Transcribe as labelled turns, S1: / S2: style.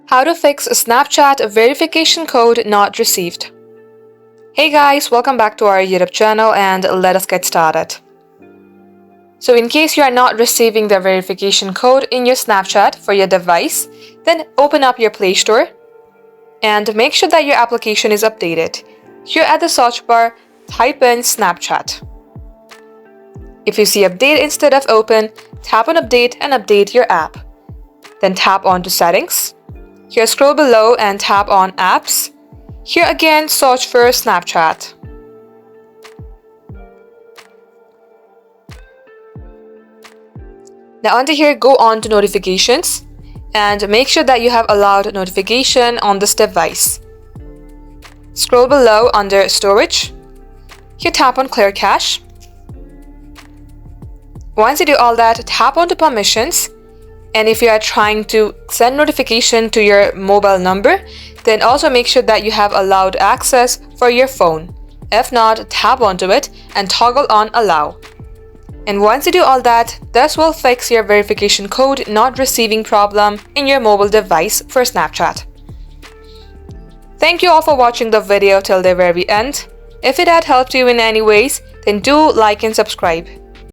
S1: How to fix a Snapchat verification code not received. Hey guys, welcome back to our YouTube channel and let us get started. So in case you are not receiving the verification code in your Snapchat for your device, then open up your Play Store and make sure that your application is updated. Here at the search bar, type in Snapchat. If you see update instead of open, tap on update and update your app. Then tap on to settings. Here scroll below and tap on apps. Here again search for Snapchat. Now under here go on to notifications and make sure that you have allowed notification on this device. Scroll below under storage. Here tap on clear cache. Once you do all that, tap on to permissions. And if you are trying to send notification to your mobile number, then also make sure that you have allowed access for your phone. If not, tap onto it and toggle on allow. And once you do all that, this will fix your verification code not receiving problem in your mobile device for Snapchat. Thank you all for watching the video till the very end. If it had helped you in any ways, then do like and subscribe.